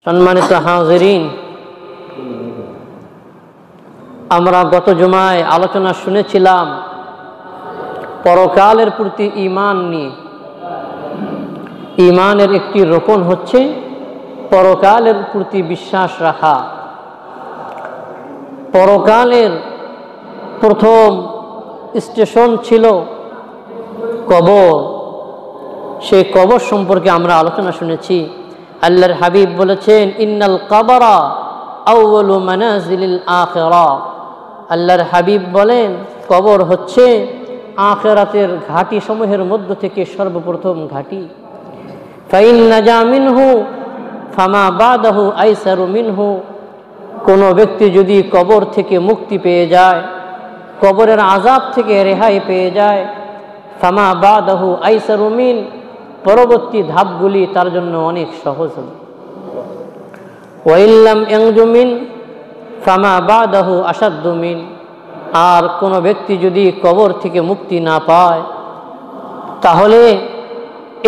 সম্মানিত হাজিরিন, আমরা গত জুমায় আলোচনা শুনেছিলাম পরকালের প্রতি ঈমান নিয়ে। ঈমানের একটি রকম হচ্ছে পরকালের প্রতি বিশ্বাস রাখা। পরকালের প্রথম স্টেশন ছিল কবর। সেই কবর সম্পর্কে আমরা আলোচনা শুনেছি। আল্লাহর হাবিব বলেছেন, ইন্নাল কবরা আউয়ালু মানাজিলিল আখিরা। আল্লাহর হাবিব বলেন, কবর হচ্ছে আখিরাতের ঘাঁটি সমূহের মধ্য থেকে সর্বপ্রথম ঘাঁটি। ফাইন নাজা মিনহু ফামা বাদাহু আইসারু মিনহু। কোনো ব্যক্তি যদি কবর থেকে মুক্তি পেয়ে যায়, কবরের আযাব থেকে রেহাই পেয়ে যায়, ফামা বাদাহু আইসারু মিন, পরবর্তী ধাপগুলি তার জন্য অনেক সহজ হবে। ওয়াইল্লাম ইয়ানজু মিন ফামা বাদাহু আশাদ্দু মিন। আর কোনো ব্যক্তি যদি কবর থেকে মুক্তি না পায়, তাহলে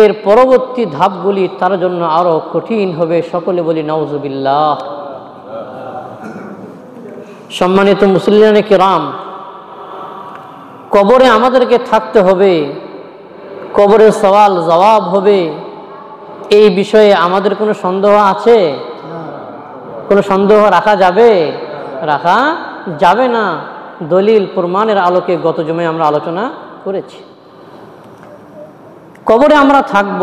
এর পরবর্তী ধাপগুলি তার জন্য আরো কঠিন হবে। সকলে বলি নাউজুবিল্লাহ। সম্মানিত মুসলিয়ানে কিরাম, কবরে আমাদেরকে থাকতে হবে, কবরের সওয়াল জবাব হবে, এই বিষয়ে আমাদের কোনো সন্দেহ আছে? কোনো সন্দেহ রাখা যাবে? রাখা যাবে না। দলিল প্রমাণের আলোকে গত জুমায় আমরা আলোচনা করেছি। কবরে আমরা থাকব,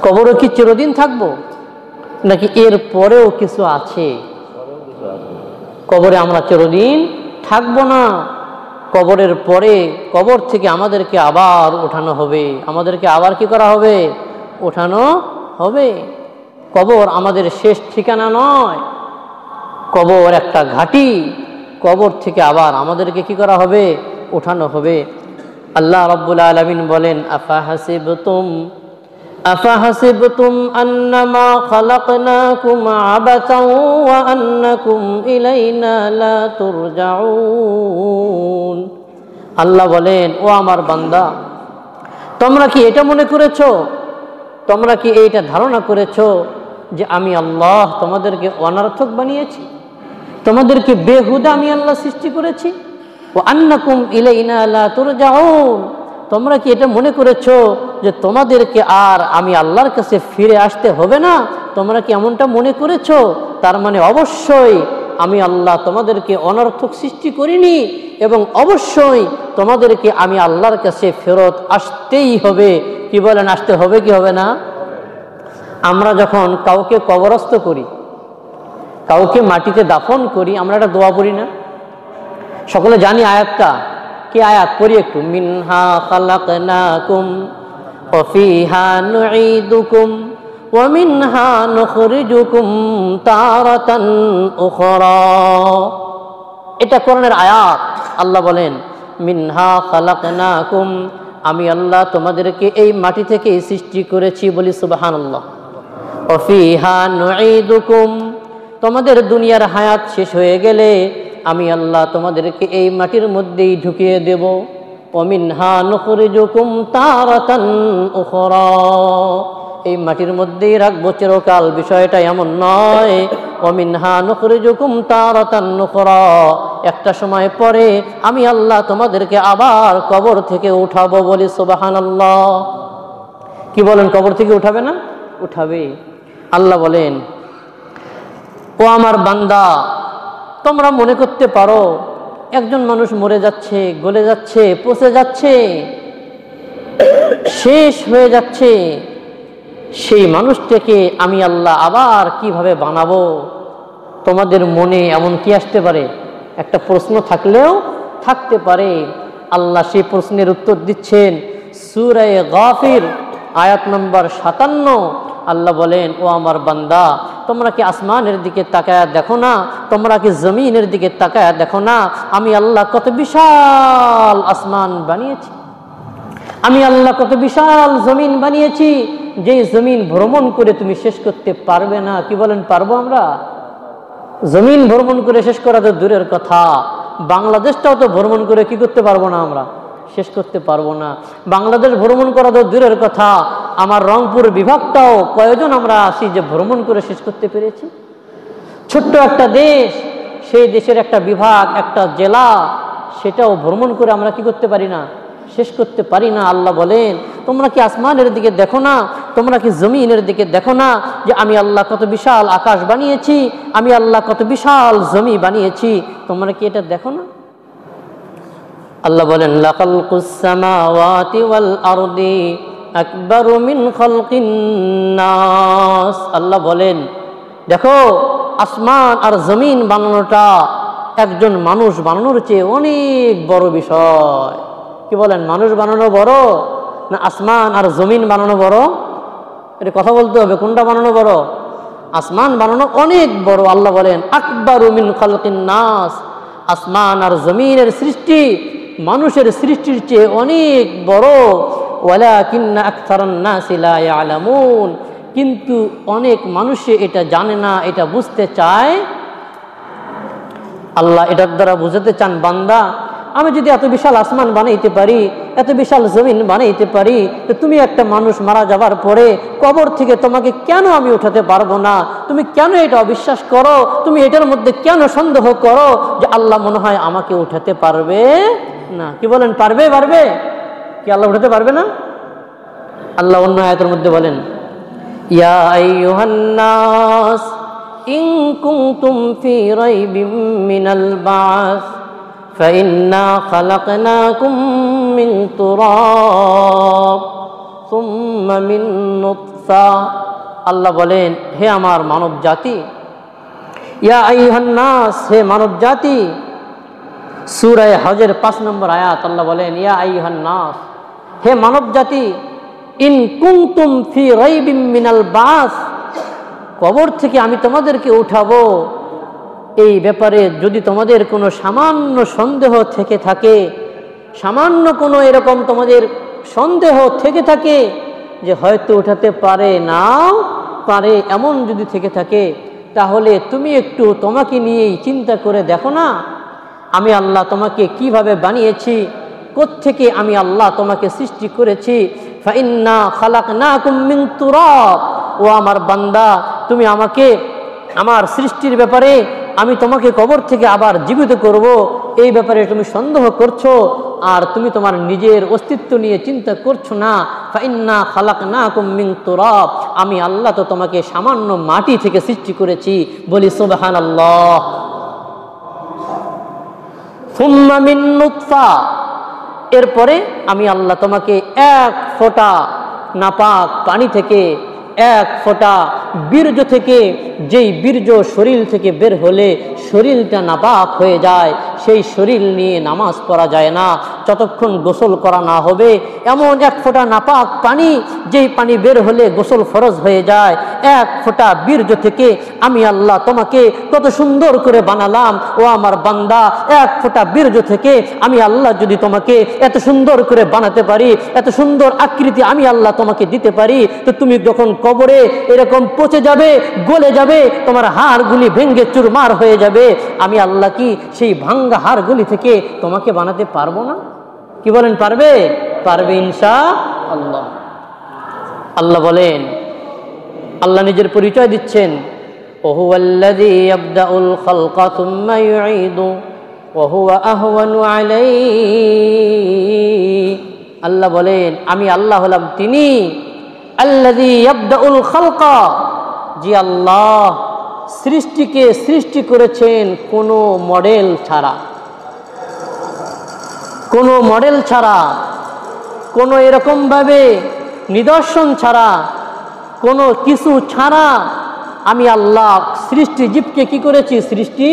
কবরে কি চিরদিন থাকব নাকি এর পরেও কিছু আছে? কবরে আমরা চিরদিন থাকবো না। কবরের পরে কবর থেকে আমাদেরকে আবার ওঠানো হবে। আমাদেরকে আবার কি করা হবে? ওঠানো হবে। কবর আমাদের শেষ ঠিকানা নয়, কবর একটা ঘাঁটি। কবর থেকে আবার আমাদেরকে কি করা হবে? ওঠানো হবে। আল্লাহ রাব্বুল আলামিন বলেন, আফাহাসিবতুম আন্নামা খালাকনাকুম আবাতান ওয়া আন্নাকুম ইলাইনা লা তুরজাউন। আল্লাহ বলেন, ও আমার বান্দা, তোমরা কি এটা মনে করেছো, তোমরা কি এইটা ধারণা করেছো যে আমি আল্লাহ তোমাদেরকে অনর্থক বানিয়েছি, তোমাদেরকে বেহুদা আমি আল্লাহ সৃষ্টি করেছি? ও আন্নাকুম ইলাইনা লা তুরজাউন। তোমরা কি এটা মনে করেছো যে তোমাদেরকে আর আমি আল্লাহর কাছে ফিরে আসতে হবে না? তোমরা কি এমনটা মনে করেছো? তার মানে অবশ্যই আমি আল্লাহ তোমাদেরকে অনর্থক সৃষ্টি করিনি, এবং অবশ্যই তোমাদেরকে আমি আল্লাহর কাছে ফেরত আসতেই হবে। কি বলেন, আসতে হবে কি হবে না? আমরা যখন কাউকে কবরস্থ করি, কাউকে মাটিতে দাফন করি, আমরা একটা দোয়া পড়ি না? সকলে জানি আয়াতটা। কি আয়াত? পড়ি একটু। মিনহা খালাকনাকুম ওয়া ফিহা নুঈদুকুম ওয়া মিনহা নুখরিজুকুম তারাতান উখরা। এটা কোরআনের আয়াত। আল্লাহ বলেন, মিনহা খালাকনাকুম, আমি আল্লাহ তোমাদেরকে এই মাটি থেকে সৃষ্টি করেছি। বলি সুবহানাল্লাহ। ওয়া ফিহা নুঈদুকুম, তোমাদের দুনিয়ার হায়াত শেষ হয়ে গেলে আমি আল্লাহ তোমাদেরকে এই মাটির মধ্যেই ঢুকিয়ে দেব। ওয়া মিনহা নুখরিজুকুম তারাতান উখরা, এই মাটির মধ্যেই রাখবো চিরকাল, বিষয়টা এমন নয়। ওয়া মিনহা নুখরিজুকুম তারাতান উখরা, একটা সময় পরে আমি আল্লাহ তোমাদেরকে আবার কবর থেকে উঠাবো। বলি সুবহানাল্লাহ। কি বলেন, কবর থেকে উঠাবে না? উঠাবে। আল্লাহ বলেন, ও আমার বান্দা, তোমরা মনে করতে পারো একজন মানুষ মরে যাচ্ছে, গলে যাচ্ছে, পচে যাচ্ছে, শেষ হয়ে যাচ্ছে, সেই মানুষটাকে আমি আল্লাহ আবার কিভাবে বানাবো? তোমাদের মনে এমন কি আসতে পারে? একটা প্রশ্ন থাকলেও থাকতে পারে। আল্লাহ সেই প্রশ্নের উত্তর দিচ্ছেন সূরা গাফির আয়াত নম্বর 57। আল্লাহ বলেন, ও আমার বান্দা, তোমরা কি আসমানের দিকে তাকায়া দেখো না? তোমরা কি জমিনের দিকে তাকায়া দেখো না? আমি আল্লাহ কত বিশাল আসমান বানিয়েছি, আমি আল্লাহ কত বিশাল জমিন বানিয়েছি, যে জমিন ভ্রমণ করে তুমি শেষ করতে পারবে না। কি বলেন, পারবো আমরা? জমিন ভ্রমণ করে শেষ করা তো দূরের কথা, বাংলাদেশটাও তো ভ্রমণ করে কি করতে পারবো না, আমরা শেষ করতে পারবো না। বাংলাদেশ ভ্রমণ করা তো দূরের কথা, আমার রংপুর বিভাগটাও কয়জন আমরা আছি যে ভ্রমণ করে শেষ করতে পেরেছি? ছোট্ট একটা দেশ, সেই দেশের একটা বিভাগ, একটা জেলা, সেটাও ভ্রমণ করে আমরা কি করতে পারি না? শেষ করতে পারি না। আল্লাহ বলেন, তোমরা কি আসমানের দিকে দেখো না? তোমরা কি জমিনের দিকে দেখো না যে আমি আল্লাহ কত বিশাল আকাশ বানিয়েছি, আমি আল্লাহ কত বিশাল জমি বানিয়েছি? তোমরা কি এটা দেখো না? আল্লাহ বলেন, লাখালকুস সামাওয়াতি ওয়াল আরদি আকবারু মিন খালকিন নাস। আল্লাহ বলেন, দেখো আসমান আর জমিন বানানোটা একজন মানুষ বানানোর চেয়ে অনেক বড় বিষয়। কি বলেন, মানুষ বানানো বড় না আসমান আর জমিন বানানো বড়? এটা কথা বলতে হবে, কোনটা বানানো বড়? আসমান বানানো অনেক বড়। আল্লাহ বলেন, আকবারু মিন খালকিন নাস, আসমান আর জমিনের সৃষ্টি মানুষের সৃষ্টির চেয়ে অনেক বড়। ওয়ালাকিন্না আকসারান নাসি লা ইয়ালামুন, কিন্তু অনেক মানুষে এটা জানে না, এটা বুঝতে চায়। আল্লাহ এটার দ্বারা বুঝাতে চান, বান্দা আমি যদি এত বিশাল আসমান বানাইতে পারি, এত বিশাল জমিন বানাইতে পারি, তো তুমি একটা মানুষ মারা যাবার পরে কবর থেকে তোমাকে কেন আমি উঠাতে পারবো না? তুমি কেন এটা অবিশ্বাস করো? তুমি এটার মধ্যে কেন সন্দেহ করো যে আল্লাহ মনে হয় আমাকে উঠাতে পারবে না? কি বলেন, পারবে? পারবে কি? আল্লাহ উঠাতে পারবে না? আল্লাহ অন্য আয়াতের মধ্যে বলেন, ইয়া আইয়ুহান নাস ইন কুনতুম ফি রাইবিম মিনাল বাস ফাইন্না খালাকনাকুম মিন তুরাব সুম্মা মিন নুতফা। আল্লাহ বলেন, হে আমার মানব জাতি, ইয়া আইয়ুহান নাস, হে মানব জাতি। সূরা হজের 5 নম্বর আয়াত, আল্লাহ বলেন, ইয়া আইয়ুহান নাস, হে মানব জাতি, ইন কুনতুম ফি রাইবিম মিনাল বাস, কবর থেকে আমি তোমাদেরকে উঠাবো, এই ব্যাপারে যদি তোমাদের কোনো সামান্য সন্দেহ থেকে থাকে, সামান্য কোনো এরকম তোমাদের সন্দেহ থেকে থাকে যে হয়তো উঠাতে পারে নাও পারে, এমন যদি থেকে থাকে, তাহলে তুমি একটু তোমাকে নিয়েই চিন্তা করে দেখো না, আমি আল্লাহ তোমাকে কিভাবে বানিয়েছি, কোত্থেকে আমি আল্লাহ তোমাকে সৃষ্টি করেছি। ফাইন্না খালাকনাকুম মিন তুরাব, ও আমার বান্দা, তুমি আমাকে আমার সৃষ্টির ব্যাপারে আমি তোমাকে কবর থেকে আবার জীবিত করব, এই ব্যাপারে তুমি সন্দেহ করছো, আর তুমি তোমার নিজের অস্তিত্ব নিয়ে চিন্তা করছো না। ফাইন্না খালাকনাকুম মিন তুরাব, আমি আল্লাহ তো তোমাকে সামান্য মাটি থেকে সৃষ্টি করেছি। বলি সুবহানাল্লাহ। সুম্মা মিন নুতফা, এরপরে আমি আল্লাহ তোমাকে এক ফোঁটা নাপাক পানি থেকে, এক ফোঁটা বীর্য থেকে, যেই বীর্য শরীর থেকে বের হলে শরীরটা নাপাক হয়ে যায়, সেই শরীর নিয়ে নামাজ পড়া যায় না যতক্ষণ গোসল করা না হবে। এমন এক ফোঁটা নাপাক পানি, যেই পানি বের হলে গোসল ফরজ হয়ে যায়, এক ফোঁটা বীর্য থেকে আমি আল্লাহ তোমাকে কত সুন্দর করে বানালাম। ও আমার বান্দা, এক ফোঁটা বীর্য থেকে আমি আল্লাহ যদি তোমাকে এত সুন্দর করে বানাতে পারি, এত সুন্দর আকৃতি আমি আল্লাহ তোমাকে দিতে পারি, তো তুমি যখন কবরে এরকম পচে যাবে, গলে যাবে, তোমার হাড়গুলি ভেঙ্গে চুরমার হয়ে যাবে, আমি আল্লাহ কি সেই ভাঙ্গা হাড়গুলি থেকে তোমাকে বানাতে পারবো না? কি বলেন, পারবে? পারবে ইনশাআল্লাহ। আল্লাহ বলেন, আল্লাহ নিজের পরিচয় দিচ্ছেন, ওহুয়াল্লাযী ইয়াবদাউল খালকা সুম্মা ইউঈদু ওয়া হুয়া আহওয়ানু আলাইহি। আল্লাহ বলেন, আমি আল্লাহ হলাম তিনি, আল্লাযী ইয়াবদাউল খালকা, যে আল্লাহ সৃষ্টিকে সৃষ্টি করেছেন কোনো মডেল ছাড়া, কোনো মডেল ছাড়া, কোনো এরকমভাবে নিদর্শন ছাড়া, কোনো কিছু ছাড়া আমি আল্লাহ সৃষ্টি জীবকে কি করেছি? সৃষ্টি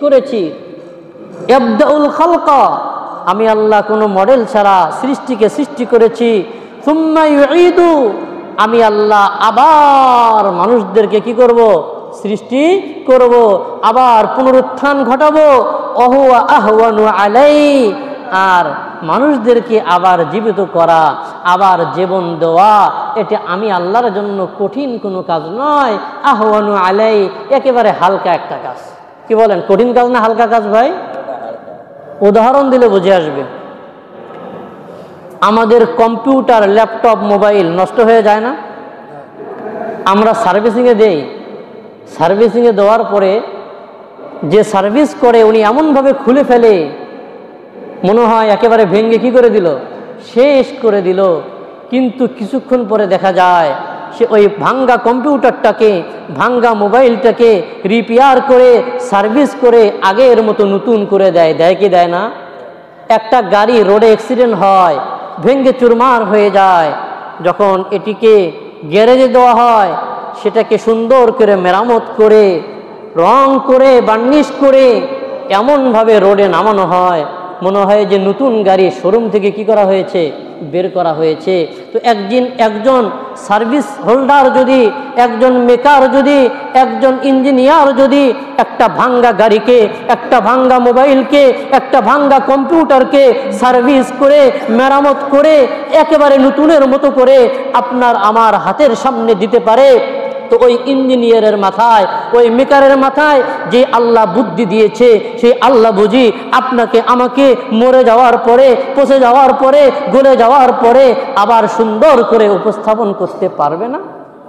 করেছি। ইয়াবদাউল খালকা, আমি আল্লাহ কোনো মডেল ছাড়া সৃষ্টিকে সৃষ্টি করেছি। সুম্মা ইউঈদু, আমি আল্লাহ আবার মানুষদেরকে কি করব? সৃষ্টি করব, আবার পুনরুত্থান ঘটাবো। ওহুয়া আহওয়ানু আলাইহি, আর মানুষদেরকে আবার জীবিত করা, আবার জীবন দেওয়া, এটা আমি আল্লাহর জন্য কঠিন কোনো কাজ নয়। আহওয়ানু আলাইহি, একেবারে হালকা একটা কাজ। কি বলেন, কঠিন কাজ না হালকা কাজ ভাই? উদাহরণ দিলে বুঝে আসবে। আমাদের কম্পিউটার, ল্যাপটপ, মোবাইল নষ্ট হয়ে যায় না? আমরা সার্ভিসিংয়ে দেই, সার্ভিসিংয়ে দেওয়ার পরে যে সার্ভিস করে উনি এমনভাবে খুলে ফেলে, মনে হয় একেবারে ভেঙে কি করে দিল, শেষ করে দিল। কিন্তু কিছুক্ষণ পরে দেখা যায় সে ওই ভাঙ্গা কম্পিউটারটাকে, ভাঙ্গা মোবাইলটাকে রিপেয়ার করে, সার্ভিস করে আগের মতো নতুন করে দেয়। দেয় কি দেয় না? একটা গাড়ি রোডে অ্যাক্সিডেন্ট হয়, ভেঙে চুরমার হয়ে যায়, যখন এটিকে গ্যারেজে দেওয়া হয়, সেটাকে সুন্দর করে মেরামত করে, রং করে, বার্নিশ করে এমনভাবে রোডে নামানো হয়, মনে হয় যে নতুন গাড়ি শোরুম থেকে কি করা হয়েছে, বের করা হয়েছে। তো একজন সার্ভিস হোল্ডার যদি, একজন মেকার যদি, একজন ইঞ্জিনিয়ার যদি একটা ভাঙ্গা গাড়িকে, একটা ভাঙ্গা মোবাইলকে, একটা ভাঙ্গা কম্পিউটারকে সার্ভিস করে, মেরামত করে একেবারে নতুনের মতো করে আপনার আমার হাতের সামনে দিতে পারে, তো ওই ইঞ্জিনিয়ারের মাথায়, ওই মেকারের মাথায় যে আল্লাহ বুদ্ধি দিয়েছে, সেই আল্লাহ বুঝি আপনাকে আমাকে মরে যাওয়ার পরে, পচে যাওয়ার পরে, গলে যাওয়ার পরে আবার সুন্দর করে উপস্থাপন করতে পারবে না?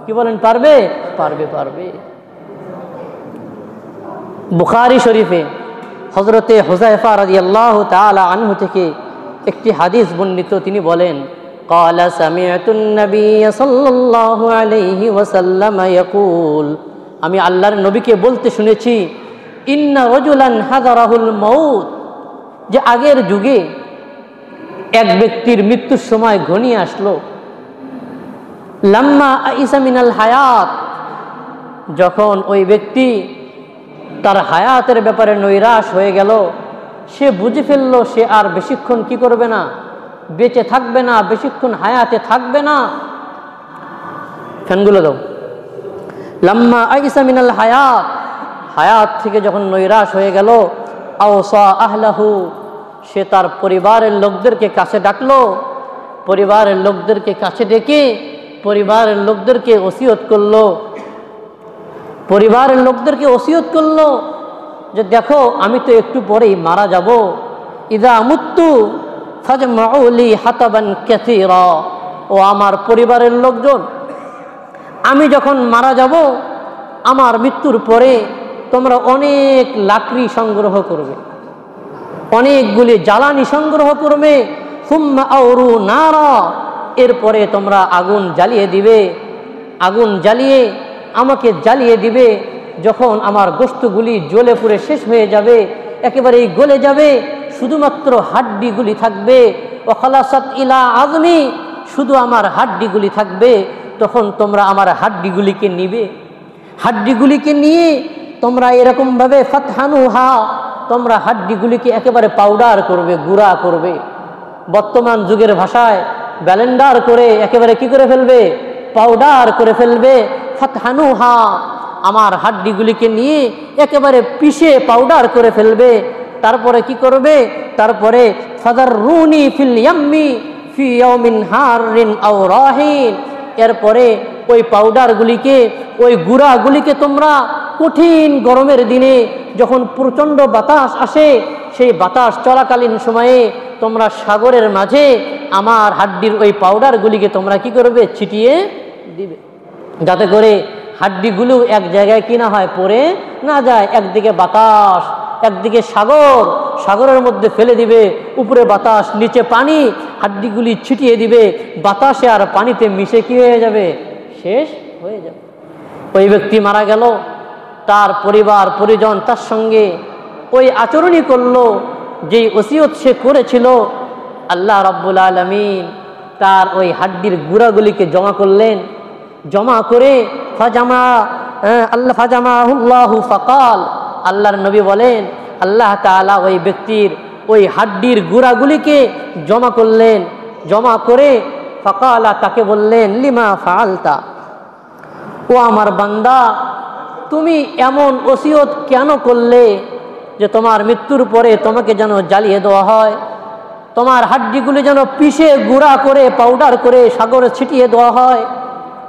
কি বলেন, পারবে? পারবে, পারবে। বুখারী শরীফে হযরতে হুযায়ফা রাদিয়াল্লাহু তাআলা আনহু থেকে একটি হাদিস বর্ণিত। তিনি বলেন, قال سمعت النبي صلى الله عليه وسلم يقول, আমি আল্লাহর নবীকে বলতে শুনেছি, ইন্না রাজুলান হাদারাহুল মাউত, যে আগের যুগে এক ব্যক্তির মৃত্যুর সময় ঘনিয়ে আসলো। লাম্মা আইসা মিনাল হায়াত, যখন ওই ব্যক্তি তার হায়াতের ব্যাপারে নৈরাশ হয়ে গেল, সে বুঝে ফেললো সে আর বেশিক্ষণ কি করবে না, বেঁচে থাকবে না, বেশিক্ষণ হায়াতে থাকবে না। ফ্যানগুলো দাও। লাম্মা আইসা মিনাল হায়াত, হায়াত থেকে যখন নৈরাশ হয়ে গেল, আওসা আহলাহু, সে তার পরিবারের লোকদেরকে কাছে ডাকলো, পরিবারের লোকদেরকে কাছে ডেকে পরিবারের লোকদেরকে ওসিয়ত করলো, পরিবারের লোকদেরকে ওসিয়ত করলো যে দেখো আমি তো একটু পরেই মারা যাব, ইদা মুত্তু ফাজমাউ লি হাতাবান কাসীরা, ও আমার পরিবারের লোকজন, আমি যখন মারা যাব, আমার মৃত্যুর পরে তোমরা অনেক লাকড়ি সংগ্রহ করবে, অনেকগুলি জ্বালানি সংগ্রহ করবে, সুম্মা আউরু নারা, এরপরে তোমরা আগুন জ্বালিয়ে দিবে, আগুন জ্বালিয়ে আমাকে জ্বালিয়ে দিবে। যখন আমার গোশতগুলি জ্বলে পুড়ে শেষ হয়ে যাবে, একেবারেই গলে যাবে, শুধুমাত্র হাড্ডিগুলি থাকবে, ওয়াখালাসাত ইলা আযমি, শুধু আমার হাড্ডিগুলি থাকবে, তখন তোমরা আমার হাড্ডিগুলিকে নিবে, হাড্ডিগুলিকে নিয়ে তোমরা এরকমভাবে ফাতহানুহা, তোমরা হাড্ডিগুলিকে একেবারে পাউডার করবে, গুঁড়া করবে, বর্তমান যুগের ভাষায় ব্লেন্ডার করে একেবারে কি করে ফেলবে, পাউডার করে ফেলবে। ফাতহানুহা, আমার হাড্ডিগুলিকে নিয়ে একেবারে পিষে পাউডার করে ফেলবে। তারপরে কি করবে, তারপরে ফাদাররুনি ফিল ইয়াম্মি ফি ইয়াউমিন হারিন আও রাহিন, এরপরে ওই পাউডারগুলিকে, ওই গুঁড়াগুলিকে তোমরা কঠিন গরমের দিনে যখন প্রচণ্ড বাতাস আসে, সেই বাতাস চলাকালীন সময়ে তোমরা সাগরের মাঝে আমার হাড্ডির ওই পাউডারগুলিকে তোমরা কি করবে, ছিটিয়ে দিবে, যাতে করে হাড্ডিগুলো এক জায়গায় কি না হয়, পড়ে না যায়। একদিকে বাতাস, একদিকে সাগর, সাগরের মধ্যে ফেলে দিবে, উপরে বাতাস, নিচে পানি, হাড্ডিগুলি ছিটিয়ে দিবে, বাতাসে আর পানিতে মিশে কি হয়ে যাবে, শেষ হয়ে যাবে। ওই ব্যক্তি মারা গেল, তার পরিবার পরিজন তার সঙ্গে ওই আচরণই করলো যেই ওসিয়ত সে করেছিল। আল্লাহ রাব্বুল আলামিন তার ওই হাড্ডির গুঁড়াগুলিকে জমা করলেন, জমা করে ফাজামাহুল্লাহু ফাকাল, আল্লাহর নবী বলেন আল্লাহ তাআলা ওই ব্যক্তির ওই হাড্ডির গুঁড়াগুলিকে জমা করলেন, জমা করে ফাকালা, তাকে বললেন লিমা ফাআলতা, ও আমার বান্দা তুমি এমন ওসিয়ত কেন করলে যে তোমার মৃত্যুর পরে তোমাকে যেন জ্বালিয়ে দেওয়া হয়, তোমার হাড্ডিগুলি যেন পিষে গুঁড়া করে পাউডার করে সাগরে ছিটিয়ে দেওয়া হয়,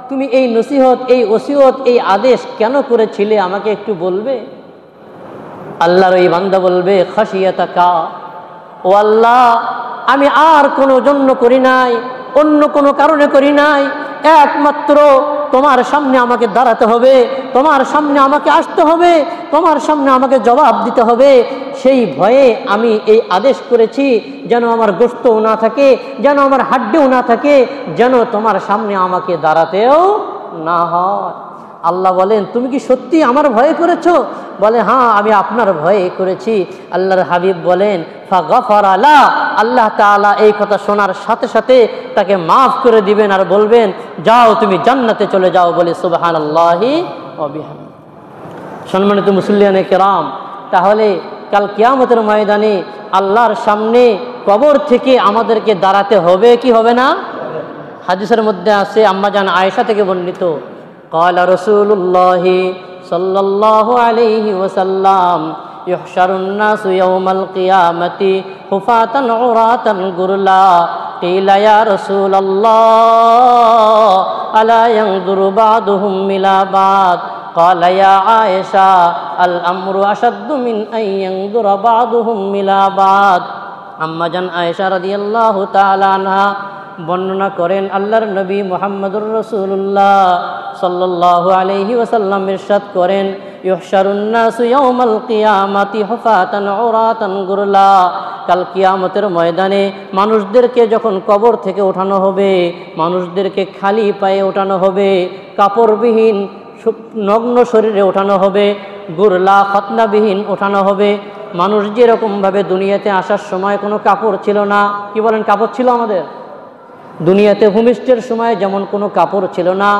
তুমি এই নসিহত, এই ওসিয়ত, এই আদেশ কেন করেছিলে আমাকে একটু বলবে? আল্লাহর ওই বান্দা বলবে খাশিয়াতাকা, ও আল্লাহ আমি আর কোনো জন্য করি নাই, অন্য কোনো কারণে করি নাই, একমাত্র তোমার সামনে আমাকে দাঁড়াতে হবে, তোমার সামনে আমাকে আসতে হবে, তোমার সামনে আমাকে জবাব দিতে হবে। সেই ভয়ে আমি এই আদেশ করেছি, যেন আমার গোশতও না থাকে, যেন আমার হাড্ডিও না থাকে, যেন তোমার সামনে আমাকে দাঁড়াতেও না হয়। আল্লাহ বলেন, তুমি কি সত্যি আমার ভয়ে করেছো? বলে, হ্যাঁ, আমি আপনার ভয়ে করেছি। আল্লাহর হাবিব বলেন, ফাগফারা লা, আল্লাহ তাআলা এই কথা শোনার সাথে সাথে তাকে মাফ করে দিবেন আর বলবেন, যাও তুমি জান্নাতে চলে যাও। বলে সুবহানাল্লাহি ওয়া বিহামদিহি। সম্মানিত মুসল্লিয়ানে কেরাম, তাহলে কাল কিয়ামতের ময়দানে আল্লাহর সামনে কবর থেকে আমাদেরকে দাঁড়াতে হবে কি হবে না? হাদিসের মধ্যে আছে, আম্মা জান আয়েশা থেকে বর্ণিত, قال رسول الله صلى الله عليه وسلم يحشر الناس يوم القيامة حفاة عراة غرلا قيل يا رسول الله ألا ينظر بعضهم إلى بعض قال يا عائشة الأمر أشد من أن ينظر بعضهم إلى بعض। আম্মা জান আয়েশা রাদিয়াল্লাহু তাআলা আনহা বর্ণনা করেন, আল্লাহর নবী মুহাম্মদুর রাসূলুল্লাহ সাল্লাল্লাহু আলাইহি ওয়াসাল্লাম ইরশাদ করেন, ইউহশারুন নাসু ইয়াউমাল কিয়ামাতি হুফাতান উরাতান গুরলা, কাল কিয়ামতের ময়দানে মানুষদেরকে যখন কবর থেকে ওঠানো হবে, মানুষদেরকে খালি পায়ে ওঠানো হবে, কাপড়বিহীন নগ্ন শরীরে ওঠানো হবে, গুরলা খতনাবিহীন ওঠানো হবে। মানুষ যেরকমভাবে দুনিয়াতে আসার সময় কোনো কাপড় ছিল না, কি বলেন, কাপড় ছিল আমাদের দুনিয়াতে ভূমিষ্ঠের সময় যেমন কোনো কাপড় ছিল না,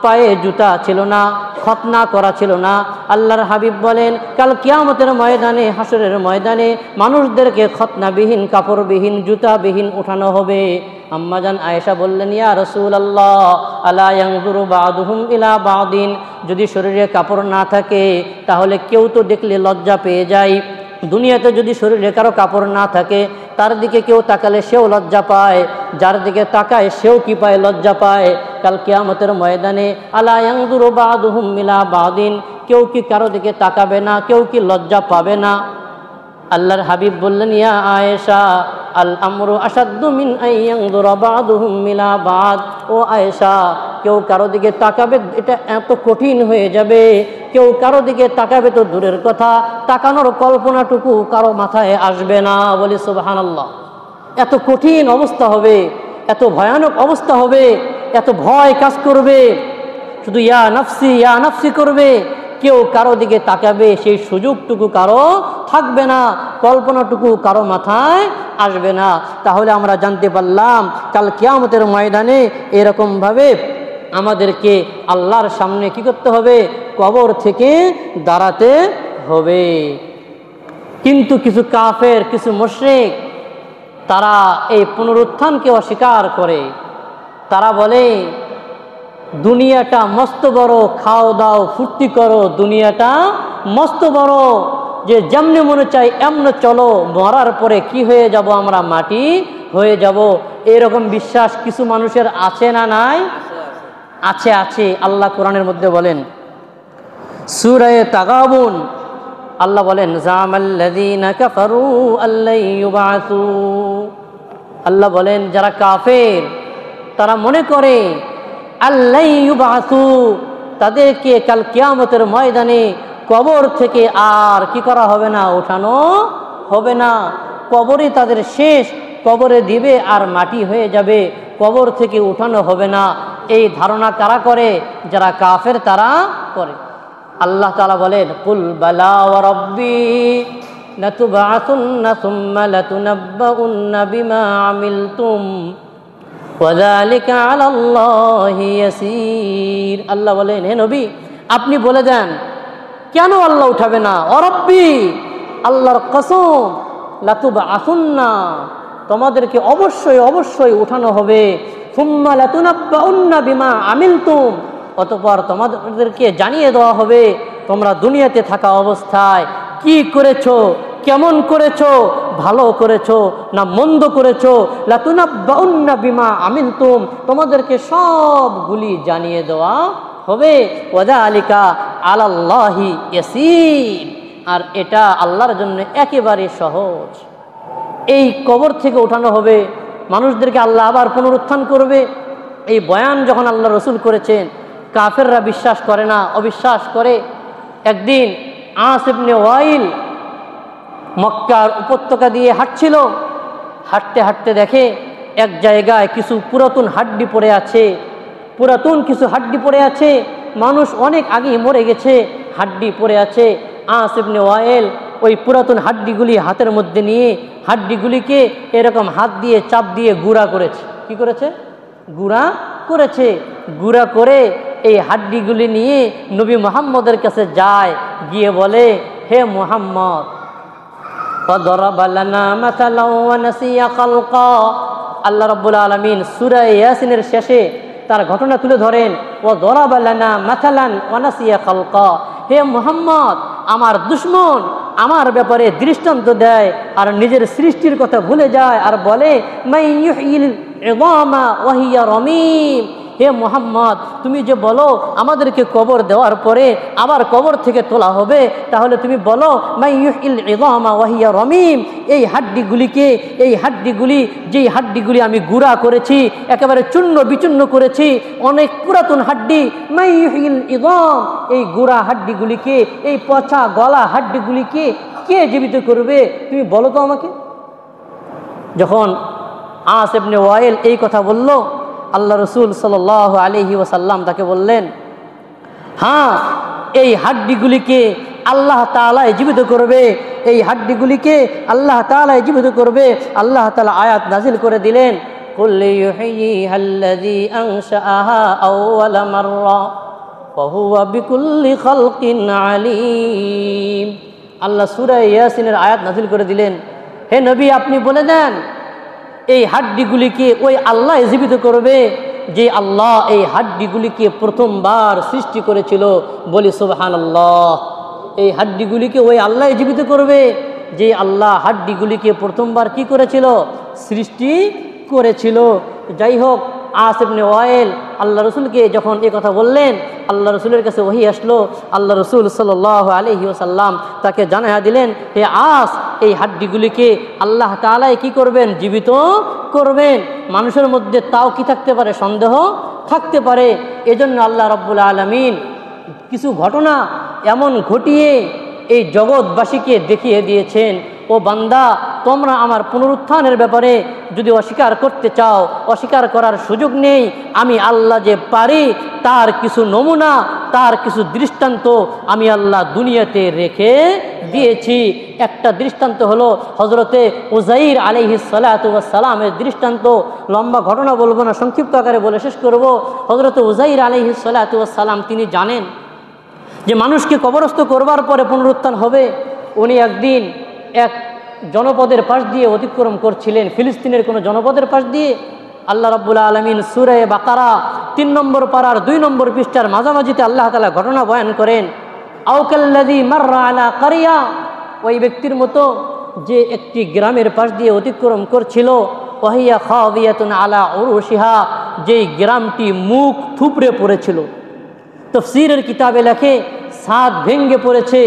পায়ে জুতা ছিল না, খতনা করা ছিল না, আল্লাহর হাবিব বলেন কাল কিয়ামতের ময়দানে, হাসরের ময়দানে মানুষদেরকে খতনাবিহীন, কাপড়বিহীন, জুতাবিহীন উঠানো হবে। আম্মাজান আয়েশা বললেন, ইয়া রাসূলুল্লাহ আলা ইয়ানজুরু বা'দুহুম ইলা বা'দিন, যদি শরীরে কাপড় না থাকে তাহলে কেউ তো দেখলে লজ্জা পেয়ে যায়। দুনিয়াতে যদি শরীরে কারো কাপড় না থাকে, তার দিকে কেউ তাকালে সেও লজ্জা পায়, যার দিকে তাকায় সেও কি পায়, লজ্জা পায়। কাল কিয়ামতের ময়দানে আলা ইয়ানজুরু বা'দুহুম ইলা বা'দিন, কেউ কি কারো দিকে তাকাবে না, কেউ কি লজ্জা পাবে না? আল্লাহর হাবিব বললেন, ইয়া আয়েশা আল আমরু আশাদ্দু মিন আন ইয়ানজুরা বা'দুহুম ইলা বা'দ, ও আয়েশা, কেউ কারো দিকে তাকাবে এটা এত কঠিন হয়ে যাবে, কেউ কারো দিকে তাকাবে তো দূরের কথা, তাকানোর কল্পনাটুকু কারো মাথায় আসবে না। বলি সুবহানাল্লাহ। এত কঠিন অবস্থা হবে, এত ভয়ানক অবস্থা হবে, এত ভয় কাজ করবে, শুধু ইয়া নাফসি ইয়া নাফসি করবে, কেউ কারো দিকে তাকাবে সেই সুযোগটুকু কারো থাকবে না, কল্পনাটুকু কারো মাথায় আসবে না। তাহলে আমরা জানতে পারলাম কাল কিয়ামতের ময়দানে এরকমভাবে আমাদেরকে আল্লাহর সামনে কি করতে হবে, কবর থেকে দাঁড়াতে হবে। কিন্তু কিছু কাফের, কিছু মুশরিক, তারা এই পুনরুত্থানকে অস্বীকার করে। তারা বলে দুনিয়াটা মস্ত বড়, খাও দাও ফুর্তি করো, দুনিয়াটা মস্ত বড়, যে যেমনি মনে চাই এমনি চলো, মরার পরে কি হয়ে যাব, আমরা মাটি হয়ে যাব। এরকম বিশ্বাস কিছু মানুষের আছে না নাই? আছে, আছে। আল্লাহ কোরআনের মধ্যে বলেন, সূরা তাগাবুন, আল্লাহ বলেন জামাল্লাযীনা কাফারু আল্লা ইউবাসু, আল্লাহ বলেন যারা কাফের তারা মনে করে আল্লা ইউবাসু, তাদেরকে কাল কিয়ামতের ময়দানে কবর থেকে আর কি করা হবে না, ওঠানো হবে না। কবরে তাদের শেষ, কবরে দিবে আর মাটি হয়ে যাবে, কবর থেকে উঠানো হবে না। এই ধারণা কারা করে? যারা কাফের তারা করে। আল্লাহ তাআলা বলেন, কুল বালা ওয়া রাব্বি লাতুবআসুন্না সুম্মা লাতুনাব্বাউন্না বিমা আমিলতুম ওয়া যালিকা আলাল্লাহি ইয়াসীর। আল্লাহ বলেন, হে নবী আপনি বলে দেন, কেন আল্লাহ উঠাবে না? ওয়া রাব্বি, আল্লাহর কসম, লাতুবআসুন্না, তোমাদেরকে অবশ্যই অবশ্যই উঠানো হবে। সুম্মা লাতুনাব্বাউন্না বিমা আমিলতুম, অতঃপর তোমাদেরকে জানিয়ে দেওয়া হবে তোমরা দুনিয়াতে থাকা অবস্থায় কি করেছো, কেমন করেছো, ভালো করেছো না মন্দ করেছো। লাতুনাব্বাউন্না বিমা আমিলতুম, তোমাদেরকে সবগুলি জানিয়ে দেওয়া হবে। ওয়াযালিকা আলাল্লাহি ইয়াসীর, আর এটা আল্লাহর জন্য একেবারে সহজ, এই কবর থেকে ওঠানো হবে, মানুষদেরকে আল্লাহ আবার পুনরুত্থান করবে। এই বয়ান যখন আল্লাহ রসুল করেছেন, কাফেররা বিশ্বাস করে না, অবিশ্বাস করে। একদিন আস ইবনে ওয়াইল মক্কার উপত্যকা দিয়ে হাঁটছিল, হাঁটতে হাঁটতে দেখে এক জায়গায় কিছু পুরাতন হাড্ডি পড়ে আছে, পুরাতন কিছু হাড্ডি পড়ে আছে, মানুষ অনেক আগেই মরে গেছে, হাড্ডি পড়ে আছে। আস ইবনে ওয়াইল ওই পুরাতন হাড্ডিগুলি হাতের মধ্যে নিয়ে হাড্ডিগুলিকে এরকম হাত দিয়ে চাপ দিয়ে গুঁড়া করেছে। কি করেছে? গুঁড়া করেছে। গুঁড়া করে এই হাড্ডিগুলি নিয়ে নবী মুহাম্মদের কাছে যায়, গিয়ে বলে, হে মুহাম্মদ, আল্লাহ রাব্বুল আলামিন সূরা ইয়াসিনের শেষে তার ঘটনা তুলে ধরেন, ও দরাবা লানা মাথালান ওয়া নাসিয়া খালকা। হে মুহাম্মদ, আমার দুশমন আমার ব্যাপারে দৃষ্টান্ত দেয় আর নিজের সৃষ্টির কথা ভুলে যায় আর বলে, মান ইউহয়িল ইযামা ওয়া হিয়া রামীম। হে মুহাম্মদ, তুমি যে বলো আমাদেরকে কবর দেওয়ার পরে আবার কবর থেকে তোলা হবে, তাহলে তুমি বলো মান ইউহয়িল ইযামা ওয়া হিয়া রামীম। এই হাড্ডিগুলি যেই হাড্ডিগুলি আমি গুঁড়া করেছি, একেবারে চূর্ণ বিচূর্ণ করেছি, অনেক পুরাতন হাড্ডি, মান ইউহয়িল ইযাম, এই গুঁড়া হাড্ডিগুলিকে, এই পচা গলা হাড্ডিগুলিকে কে জীবিত করবে? তুমি বলো তো আমাকে। যখন আস ইবনে ওয়াইল এই কথা বলল, আল্লাহ রসুল সাল্লাল্লাহু আলাইহি ওয়াসাল্লাম তাকে বললেন, হ্যাঁ, এই হাড্ডিগুলিকে আল্লাহ তাআলাই জীবিত করবে, এই হাড্ডিগুলিকে আল্লাহ তাআলাই জীবিত করবে। আল্লাহ তাআলা আয়াত নাজিল করে দিলেন, কুল ইউহয়িহাল্লাযী আনশাআহা আউওয়ালা মাররা ওয়া হুয়া বিকুল্লি খালকিন আলীম। আল্লাহ সূরা ইয়াসিনের আয়াত নাজিল করে দিলেন, হে নবী, আপনি বলে দেন এই হাড্ডিগুলিকে ওই আল্লাহ জীবিত করবে যে আল্লাহ এই হাড্ডিগুলিকে প্রথমবার সৃষ্টি করেছিল। বলি সুবহানাল্লাহ। এই হাড্ডিগুলিকে ওই আল্লাহ জীবিত করবে যে আল্লাহ হাড্ডিগুলিকে প্রথমবার কি করেছিল? সৃষ্টি করেছিল। যাই হোক, আস ইবনে ওয়াইল আল্লাহ রসুলকে যখন এই কথা বললেন, আল্লাহ রসুলের কাছে ওহী আসলো। আল্লাহ রসুল সাল্লাল্লাহু আলাইহি ওয়াসাল্লাম তাকে জানাইয়া দিলেন, হে আস, এই হাড্ডিগুলিকে আল্লাহ তাআলাই কি করবেন? জীবিত করবেন। মানুষের মধ্যে তাও কি থাকতে পারে? সন্দেহ থাকতে পারে। এজন্য আল্লাহ রাব্বুল আলামিন কিছু ঘটনা এমন ঘটিয়ে এই জগৎবাসীকে দেখিয়ে দিয়েছেন, ও বান্দা, তোমরা আমার পুনরুত্থানের ব্যাপারে যদি অস্বীকার করতে চাও, অস্বীকার করার সুযোগ নেই। আমি আল্লাহ যে পারি তার কিছু নমুনা, তার কিছু দৃষ্টান্ত আমি আল্লাহ দুনিয়াতে রেখে দিয়েছি। একটা দৃষ্টান্ত হলো হজরতে উযাইর আলাইহিস সালাতু ওয়াস সালামের দৃষ্টান্ত। লম্বা ঘটনা বলবো না, সংক্ষিপ্ত আকারে বলে শেষ করব। হজরতে উযাইর আলাইহিস সালাতু ওয়াস সালাম তিনি জানেন যে মানুষকে কবরস্থ করবার পরে পুনরুত্থান হবে। উনি একদিন এক জনপদের পাশ দিয়ে অতিক্রম করছিলেন, ফিলিস্তিনের কোনো জনপদের পাশ দিয়ে। আল্লাহ রাব্বুল আলামিন সূরা বাকারা 3 নম্বর পারার 2 নম্বর পৃষ্ঠার মাঝামাঝিতে আল্লাহ তাআলা ঘটনা বয়ান করেন, আওকাল্লাযী মাররা আলা কারিয়া, ওই ব্যক্তির মতো যে একটি গ্রামের পাশ দিয়ে অতিক্রম করছিল, ওয়াহিয়া খাওয়িয়াতুন আলা উরুশিহা, যেই গ্রামটি মুখ থুবড়ে পড়েছিল। তাফসীরের কিতাবে লেখে ছাদ ভেঙে পড়েছে,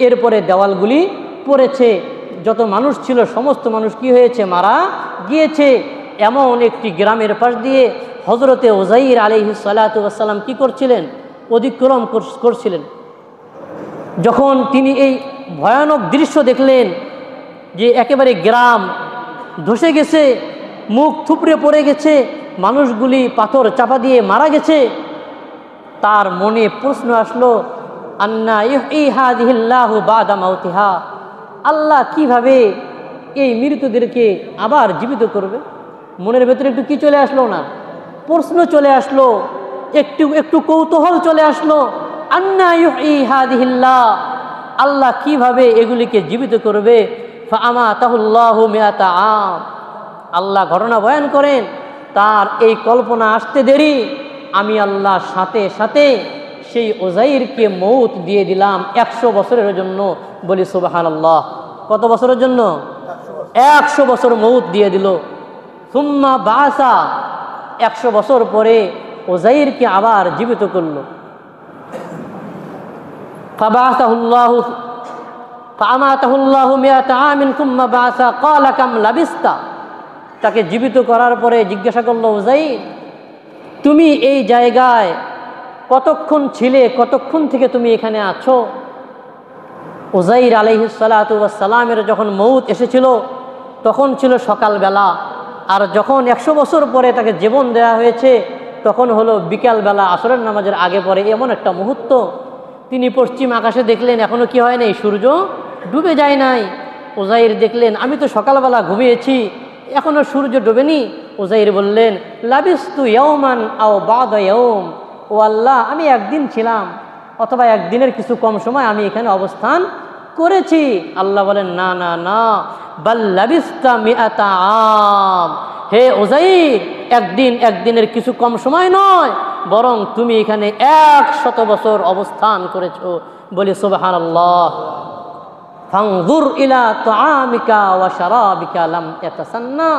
এরপরে দেওয়ালগুলি পড়েছে, যত মানুষ ছিল সমস্ত মানুষ কি হয়েছে? মারা গিয়েছে। এমন একটি গ্রামের পাশ দিয়ে হজরতে উযাইর আলাইহিস সালাতু ওয়াস সালাম কি করছিলেন? অতিক্রম করছিলেন। যখন তিনি এই ভয়ানক দৃশ্য দেখলেন যে একেবারে গ্রাম ধসে গেছে, মুখ থুবড়ে পড়ে গেছে, মানুষগুলি পাথর চাপা দিয়ে মারা গেছে, তার মনে প্রশ্ন আসলো, আন্না ইউহয়ি হাযিহিল্লাহু বা'দা মাউতিহা, আল্লাহ কিভাবে এই মৃতদেরকে আবার জীবিত করবে? মনের ভেতরে একটু কি চলে আসলো না? প্রশ্ন চলে আসলো, একটু কৌতূহল চলে আসলো। আন্না ইউহয়ি হাযিহিল্লাহ, আল্লাহ কিভাবে এগুলিকে জীবিত করবে? ফাআমাতাহুল্লাহু মিআতা আম, আল্লাহ ঘটনা বয়ান করেন, তার এই কল্পনা আসতে দেরি আমি আল্লাহ সাথে সাথে সেই উযাইরকে মৌত দিয়ে দিলাম 100 বছরের জন্য। বলি সুবহানাল্লাহ। কত বছরের জন্য? 100 বছর মৌত দিয়ে দিল। সুম্মা বাসা, 100 বছর পরে উযাইরকে আবার জীবিত করলো। ফাবাসাহুল্লাহু ফামাতাহুল্লাহু মিয়াতা আমিন সুম্মা বাসা ক্বালা কাম লাবিস্তা। তাকে জীবিত করার পরে জিজ্ঞাসা করলো, উযাইর তুমি এই জায়গায় কতক্ষণ ছিলে, কতক্ষণ থেকে তুমি এখানে আছো? উযাইর আলাইহিস সালাতু ওয়াস সালামের যখন মউত এসেছিল তখন ছিল সকালবেলা, আর যখন 100 বছর পরে তাকে জীবন দেয়া হয়েছে তখন হলো বিকালবেলা, আসরের নামাজের আগে পরে। এমন একটা মুহূর্ত, তিনি পশ্চিম আকাশে দেখলেন এখনো কি হয় নাই, সূর্য ডুবে যায় নাই। উযাইর দেখলেন আমি তো সকালবেলা ঘুমিয়েছি, এখনো সূর্য ডোবেনি। উযাইর বললেন, লাবিস্তু ইয়াওমান আও বা'দা ইয়াওম, ও আল্লাহ আমি একদিন ছিলাম অথবা একদিনের কিছু কম সময় আমি এখানে অবস্থান করেছি। আল্লাহ বলেন, না না না, বাল লাবিস্তা মিআতা আম, হে উযাইর একদিনের কিছু কম সময় নয়, বরং তুমি এখানে 100 বছর অবস্থান করেছো। বলি সুবহানাল্লাহ। ফানজুর ইলা তুআমিকা ওয়া শারাবিকা লাম ইয়াতাসান্না।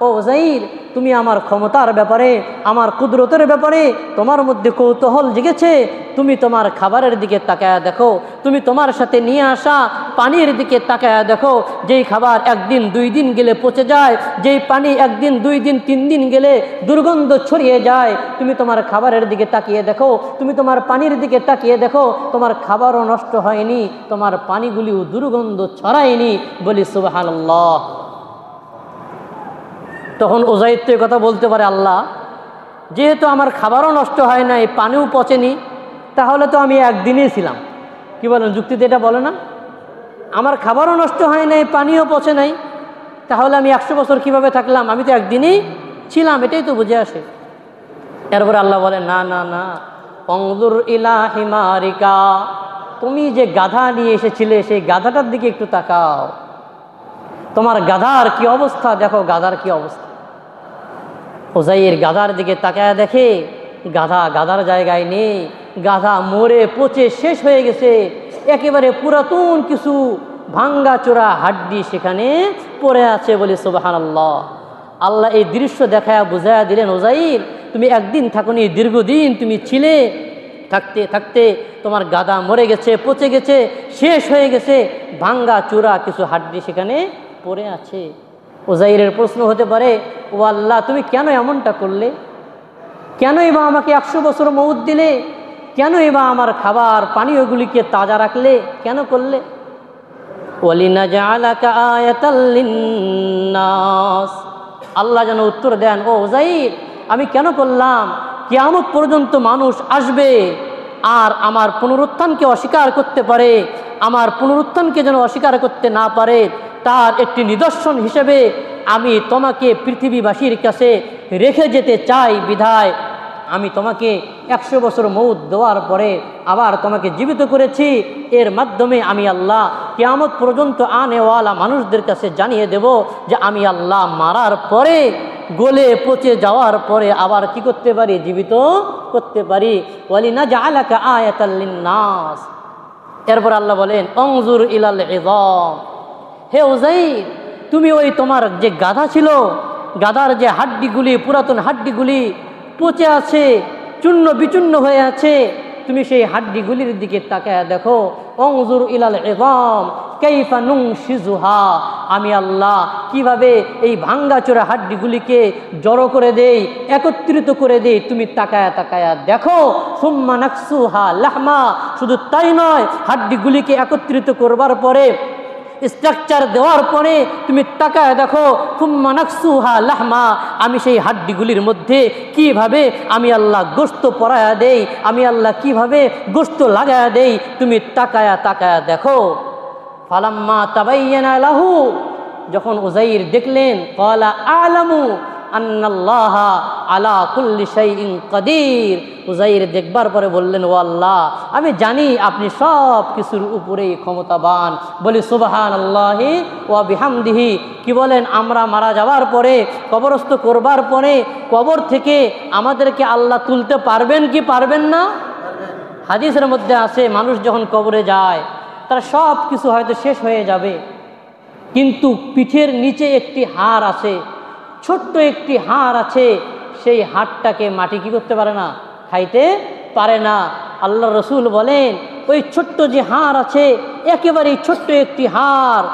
ও উযাইর তুমি আমার ক্ষমতার ব্যাপারে, আমার কুদরতের ব্যাপারে তোমার মধ্যে কৌতূহল জেগেছে, তুমি তোমার খাবারের দিকে তাকায়া দেখো, তুমি তোমার সাথে নিয়ে আসা পানির দিকে তাকায়া দেখো, যেই খাবার 1 দিন 2 দিন গেলে পচে যায়, যেই পানি 1 দিন 2 দিন 3 দিন গেলে দুর্গন্ধ ছড়িয়ে যায়, তুমি তোমার খাবারের দিকে তাকিয়ে দেখো, তুমি তোমার পানির দিকে তাকিয়ে দেখো, তোমার খাবারও নষ্ট হয়নি, তোমার পানিগুলিও দুর্গন্ধ ছড়ায়নি। বলি সুবহানাল্লাহ। তখন উযাইর তো কথা বলতে পারে, আল্লাহ যেহেতু আমার খাবারও নষ্ট হয় নাই, পানিও পচেনি, তাহলে তো আমি একদিনেই ছিলাম। কি বলেন, যুক্তিতে এটা বলে না? আমার খাবারও নষ্ট হয় নাই, পানিও পচে নাই, তাহলে আমি 100 বছর কিভাবে থাকলাম? আমি তো একদিনেই ছিলাম, এটাই তো বুঝে আসে। এরপরে আল্লাহ বলেন, না না না, অনজুর ইলা হিমারিকা, তুমি যে গাধা নিয়ে এসেছিলে সেই গাধাটার দিকে একটু তাকাও, তোমার গাধার কি অবস্থা দেখো, গাধার কি অবস্থা। উযাইর গাধার দিকে তাকায় দেখে গাধার জায়গায় নেই, গাধা মরে পচে শেষ হয়ে গেছে, একেবারে পুরাতন কিছু ভাঙ্গা চোরা হাড্ডি সেখানে পড়ে আছে। বলি সুবহানাল্লাহ। আল্লাহ এই দৃশ্য দেখায়া বুঝায়া দিলেন, উযাইর তুমি একদিন থাকুনি, দীর্ঘদিন তুমি ছিলে, থাকতে থাকতে তোমার গাধা মরে গেছে, পচে গেছে, শেষ হয়ে গেছে, ভাঙ্গা চূড়া কিছু হাড্ডি সেখানে পড়ে আছে। উযাইরের প্রশ্ন হতে পারে, ও আল্লাহ তুমি কেন এমনটা করলে? কেনই বা আমাকে 100 বছর মউত দিলে? কেনই বা আমার খাবার পানীয়গুলিকে তাজা রাখলে? কেন করলে? ওয়ালিনাজআলাকা আয়াতাল লিন্নাস, আল্লাহ যেন উত্তর দেন, ও উযাইর আমি কেন করলাম? কিয়ামত পর্যন্ত মানুষ আসবে আর আমার পুনরুত্থানকে অস্বীকার করতে পারে, আমার পুনরুত্থানকে যেন অস্বীকার করতে না পারে, তার একটি নিদর্শন হিসেবে আমি তোমাকে পৃথিবীবাসীর কাছে রেখে যেতে চাই। বিধায় আমি তোমাকে 100 বছর মউত দেওয়ার পরে আবার তোমাকে জীবিত করেছি। এর মাধ্যমে আমি আল্লাহ কিয়ামত পর্যন্ত আনেওয়ালা মানুষদের কাছে জানিয়ে দেব যে আমি আল্লাহ মারার পরে, গলে পচে যাওয়ার পরে আবার কি করতে পারি? জীবিত করতে পারি। ওয়ালিনাজআলাকা আয়াতাল লিন্নাস। এরপর আল্লাহ বলেন, অনজুর ইলাল ইযাম, হে উযাইর তুমি ওই তোমার যে গাধা ছিল, গাধার যে হাড্ডিগুলি, পুরাতন হাড্ডিগুলি পচে আছে, চূর্ণ বিচূর্ণ হয়ে আছে, তুমি সেই হাড্ডিগুলির দিকে তাকায় দেখো। অনজুর ইলাল ইযাম কাইফা নুনশিজুহা, আমি আল্লাহ কিভাবে এই ভাঙ্গাচোরা হাড্ডিগুলিকে জড়ো করে দেই, একত্রিত করে দেই, তুমি তাকায়া তাকায়া দেখো। সুম্মা নাকসুহা লাহমা, শুধু তাই নয়, হাড্ডিগুলিকে একত্রিত করবার পরে, স্ট্রাকচার দেওয়ার পরে তুমি তাকায় দেখো, সুম্মা নাকসুহা লাহমা, আমি সেই হাড্ডিগুলির মধ্যে কিভাবে আমি আল্লাহ গোশত পরায়া দেই, আমি আল্লাহ কিভাবে গোশত লাগায়া দেই, তুমি তাকায়া তাকায়া দেখো। ফালাম্মা তাবায়্যানা লাহু, যখন উযাইর দেখলেন, ক্বালা আ'লামু আন্নাল্লাহা আলা কুল্লি শাইইন কাদির, উযাইর দেখবার পরে বললেন, ও আল্লাহ আমি জানি আপনি সব কিছুর উপরেই ক্ষমতাবান। বলি সুবহানাল্লাহি ওয়া বিহামদিহি। কি বলেন, আমরা মারা যাওয়ার পরে, কবরস্থ করবার পরে, কবর থেকে আমাদেরকে আল্লাহ তুলতে পারবেন কি পারবেন না? হাদিসের মধ্যে আছে, মানুষ যখন কবরে যায় তার সব কিছু হয়তো শেষ হয়ে যাবে, কিন্তু পিঠের নিচে একটি হাড় আছে, ছোট্ট একটি হাড় আছে, সেই হাড়টাকে মাটি কি করতে পারে না? খাইতে পারে না। আল্লাহ রসুল বলেন, ওই ছোট্ট যে হাড় আছে, একেবারেই ছোট্ট একটি হাড়,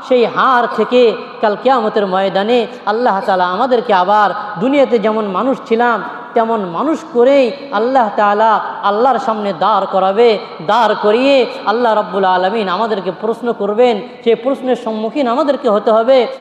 সেই হাড় থেকে কাল কিয়ামতের ময়দানে আল্লাহ তাআলা আমাদেরকে আবার দুনিয়াতে যেমন মানুষ ছিলাম তেমন মানুষ করেই আল্লাহ তাআলা আল্লাহর সামনে দাঁড় করাবে। দাঁড় করিয়ে আল্লাহ রাব্বুল আলামিন আমাদেরকে প্রশ্ন করবেন। সেই প্রশ্নের সম্মুখীন আমাদেরকে হতে হবে।